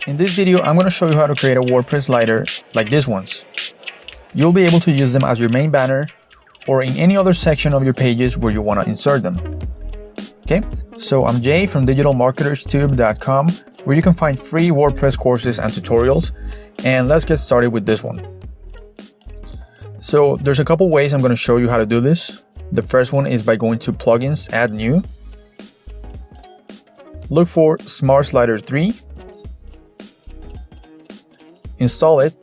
In this video, I'm going to show you how to create a WordPress slider like these ones. You'll be able to use them as your main banner or in any other section of your pages where you want to insert them. Okay, so I'm Jay from digitalmarketerstube.com, where you can find free WordPress courses and tutorials, and let's get started with this one. So there's a couple ways I'm going to show you how to do this. The first one is by going to Plugins, Add New. Look for Smart Slider 3. Install it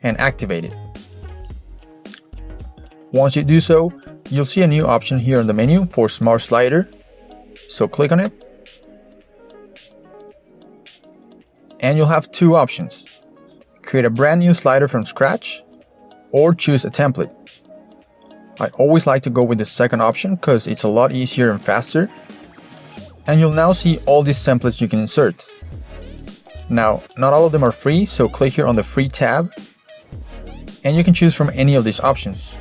and activate it. Once you do so, you'll see a new option here in the menu for Smart Slider. So click on it and you'll have two options: create a brand new slider from scratch or choose a template. I always like to go with the second option because it's a lot easier and faster. And you'll now see all these templates you can insert. Now, not all of them are free, so click here on the free tab and you can choose from any of these options.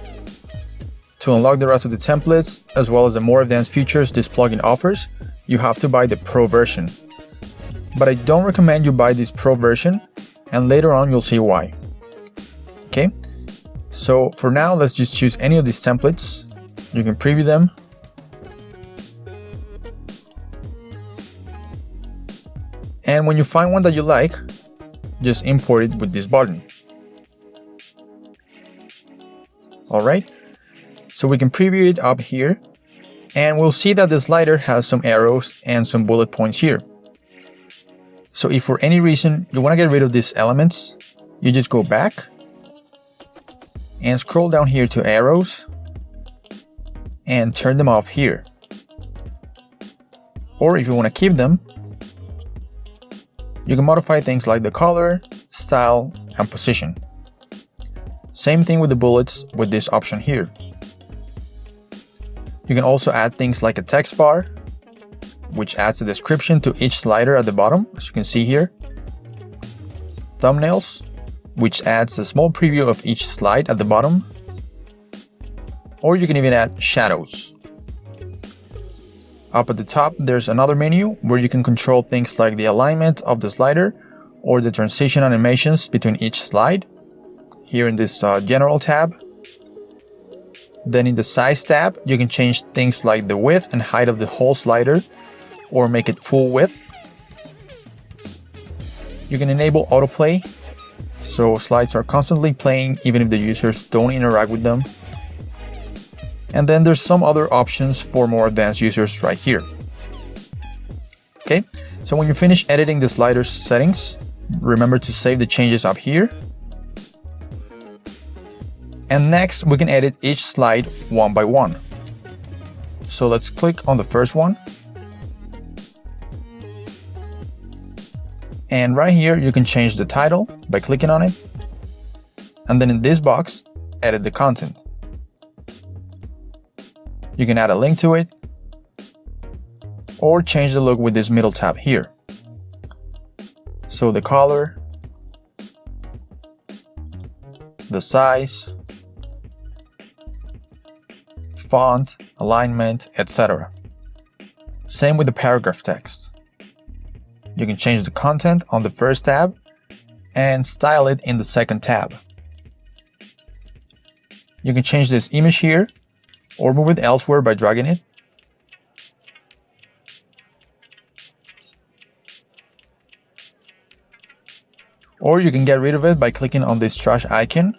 To unlock the rest of the templates, as well as the more advanced features this plugin offers, you have to buy the Pro version. But I don't recommend you buy this Pro version, and later on you'll see why. Okay, so for now, let's just choose any of these templates. You can preview them. And when you find one that you like, just import it with this button. Alright, so we can preview it up here, and we'll see that the slider has some arrows and some bullet points here. So if for any reason you want to get rid of these elements, you just go back and scroll down here to arrows and turn them off here. Or if you want to keep them, you can modify things like the color, style, and position. Same thing with the bullets with this option here. You can also add things like a text bar, which adds a description to each slider at the bottom, as you can see here. Thumbnails, which adds a small preview of each slide at the bottom. Or you can even add shadows. Up at the top, there's another menu where you can control things like the alignment of the slider or the transition animations between each slide, here in this General tab. Then in the Size tab, you can change things like the width and height of the whole slider or make it full width. You can enable autoplay, so slides are constantly playing even if the users don't interact with them. And then there's some other options for more advanced users right here. Okay, so when you finish editing the slider's settings, remember to save the changes up here. And next, we can edit each slide one by one. So let's click on the first one. And right here, you can change the title by clicking on it. And then in this box, edit the content. You can add a link to it, or change the look with this middle tab here. So the color, the size, font, alignment, etc. Same with the paragraph text. You can change the content on the first tab and style it in the second tab. You can change this image here or move it elsewhere by dragging it. Or you can get rid of it by clicking on this trash icon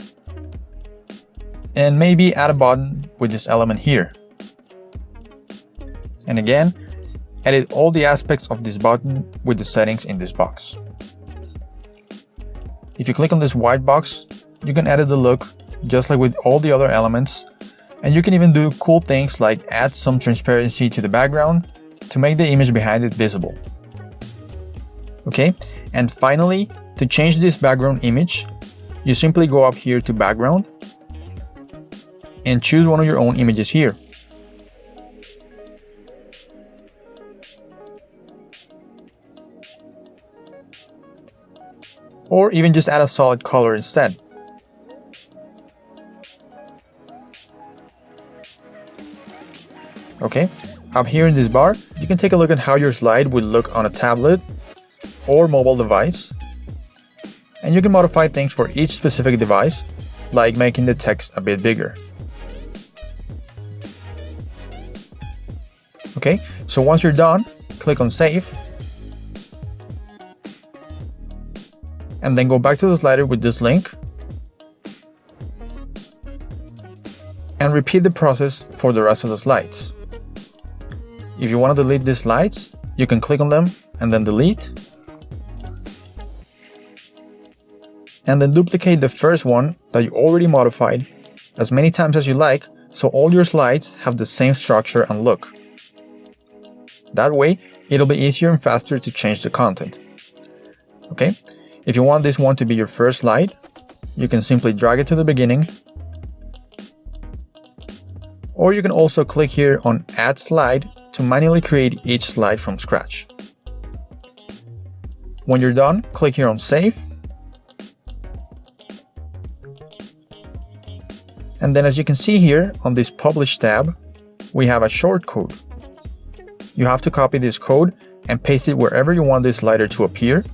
and maybe add a button with this element here. And again, edit all the aspects of this button with the settings in this box. If you click on this white box, you can edit the look just like with all the other elements. And you can even do cool things like add some transparency to the background to make the image behind it visible. Okay, and finally, to change this background image, you simply go up here to background and choose one of your own images here. Or even just add a solid color instead. Okay, up here in this bar, you you can take a look at how your slide would look on a tablet or mobile device. And you can modify things for each specific device, like making the text a bit bigger. Okay, so once you're done, click on Save. And then go back to the slider with this link. And repeat the process for the rest of the slides. If you want to delete these slides, you can click on them and then delete. And then duplicate the first one that you already modified as many times as you like, so all your slides have the same structure and look. That way, it'll be easier and faster to change the content. Okay, if you want this one to be your first slide, you can simply drag it to the beginning. Or you can also click here on Add Slide to manually create each slide from scratch. When you're done, click here on Save. And then as you can see here on this Publish tab, we have a shortcode. You have to copy this code and paste it wherever you want this slider to appear.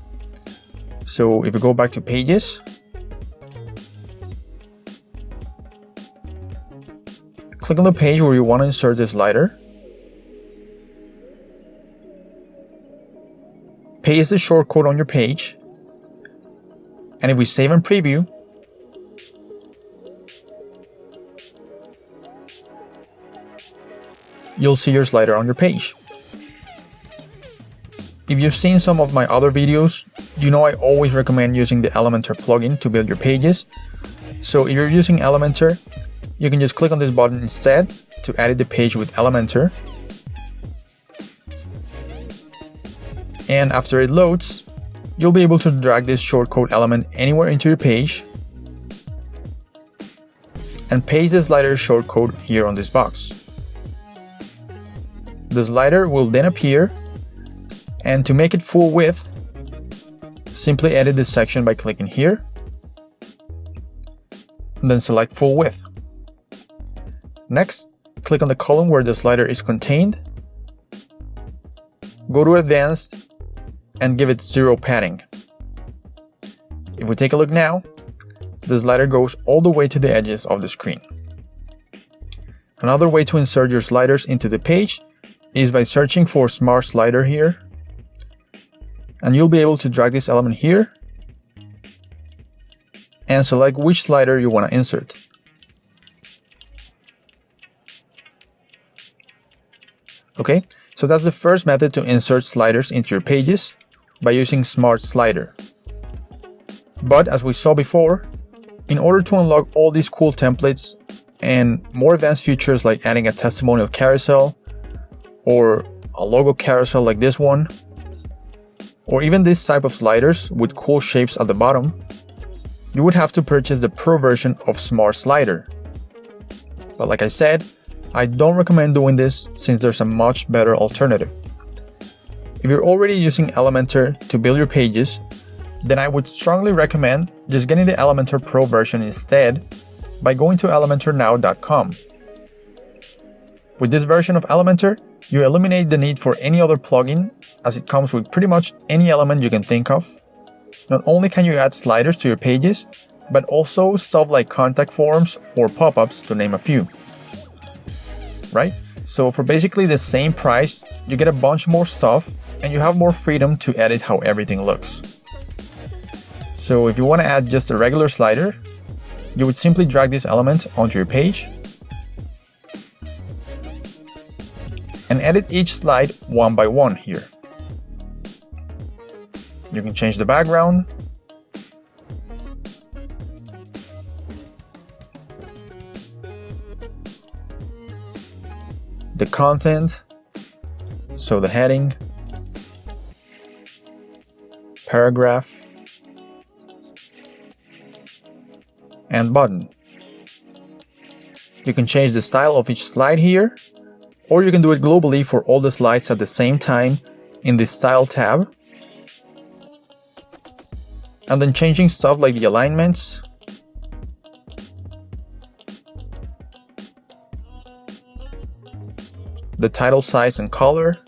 So if you go back to Pages, click on the page where you want to insert this slider. Paste the shortcode on your page. And if we save and preview, you'll see your slider on your page. If you've seen some of my other videos, you know I always recommend using the Elementor plugin to build your pages. So if you're using Elementor, you can just click on this button instead to edit the page with Elementor. And after it loads, you'll be able to drag this shortcode element anywhere into your page and paste the slider shortcode here on this box. The slider will then appear, and to make it full width, simply edit this section by clicking here, and then select full width. Next, click on the column where the slider is contained, go to Advanced, and give it 0 padding. If we take a look now, the slider goes all the way to the edges of the screen. Another way to insert your sliders into the page is by searching for Smart Slider here, and you'll be able to drag this element here and select which slider you want to insert. Okay, so that's the first method to insert sliders into your pages by using Smart Slider. But as we saw before, in order to unlock all these cool templates and more advanced features like adding a testimonial carousel or a logo carousel like this one, or even this type of sliders with cool shapes at the bottom, you would have to purchase the Pro version of Smart Slider. But like I said, I don't recommend doing this since there's a much better alternative. If you're already using Elementor to build your pages, then I would strongly recommend just getting the Elementor Pro version instead by going to elementornow.com. With this version of Elementor, you eliminate the need for any other plugin, as it comes with pretty much any element you can think of. Not only can you add sliders to your pages, but also stuff like contact forms or pop-ups, to name a few. Right? So for basically the same price, you get a bunch more stuff and you have more freedom to edit how everything looks. So if you want to add just a regular slider, you would simply drag this element onto your page and edit each slide one by one here. You can change the background, the content, so the heading, paragraph, and button. You can change the style of each slide here, or you can do it globally for all the slides at the same time in the Style tab. And then changing stuff like the alignments, the title size and color,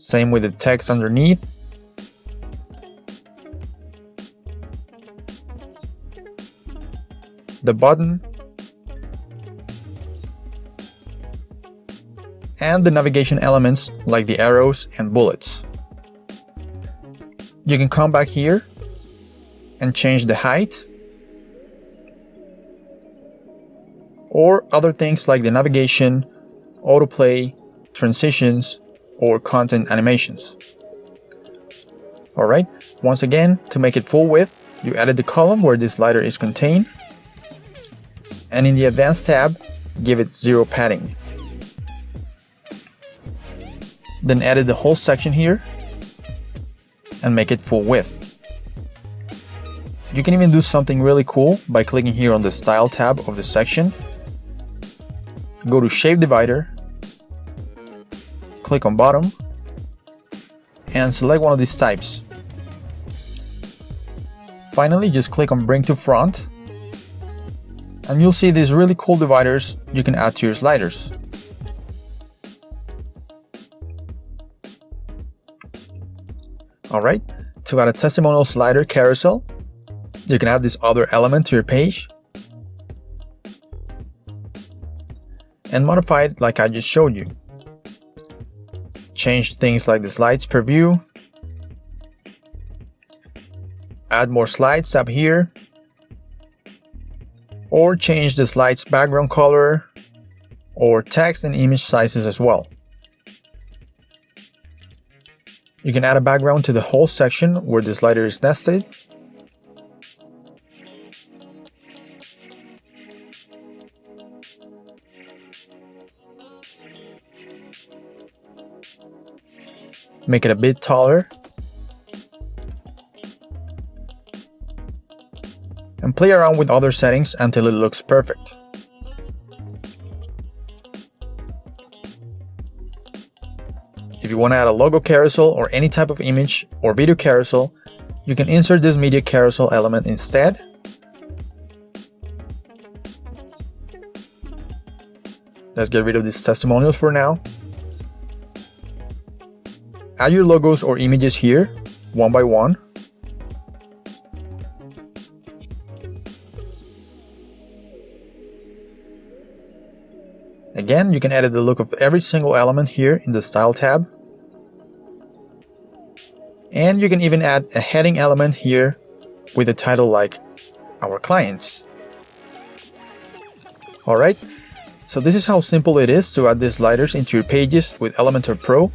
Same with the text underneath. The button. And the navigation elements like the arrows and bullets. You can come back here and change the height, or other things like the navigation, autoplay, transitions, or content animations. Alright, once again, to make it full width, you added the column where this slider is contained, and in the Advanced tab, give it 0 padding. Then added the whole section here, and make it full width. You can even do something really cool by clicking here on the Style tab of the section, go to Shape Divider, click on Bottom, and select one of these types. Finally, just click on Bring to Front, and you'll see these really cool dividers you can add to your sliders. Alright, to add a testimonial slider carousel, you can add this other element to your page and modify it like I just showed you. Change things like the slides per view, add more slides up here, or change the slide's background color or text and image sizes as well. You can add a background to the whole section where the slider is nested. Make it a bit taller. And play around with other settings until it looks perfect. If you want to add a logo carousel or any type of image or video carousel, you can insert this media carousel element instead. Let's get rid of these testimonials for now. Add your logos or images here, one by one. Again, you can edit the look of every single element here in the Style tab. And you can even add a heading element here with a title like Our Clients. Alright, so this is how simple it is to add these sliders into your pages with Elementor Pro,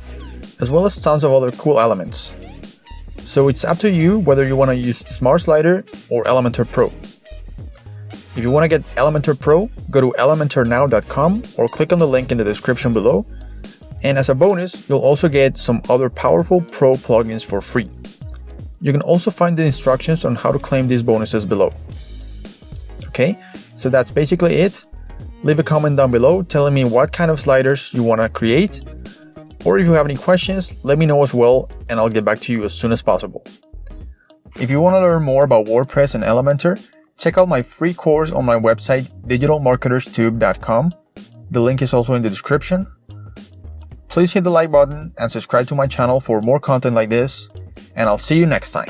as well as tons of other cool elements. So it's up to you whether you want to use Smart Slider or Elementor Pro. If you want to get Elementor Pro, go to elementornow.com or click on the link in the description below. And as a bonus, you'll also get some other powerful Pro plugins for free. You can also find the instructions on how to claim these bonuses below. Okay, so that's basically it. Leave a comment down below telling me what kind of sliders you want to create. Or if you have any questions, let me know as well and I'll get back to you as soon as possible. If you want to learn more about WordPress and Elementor, check out my free course on my website digitalmarketerstube.com. The link is also in the description. Please hit the like button and subscribe to my channel for more content like this, and I'll see you next time.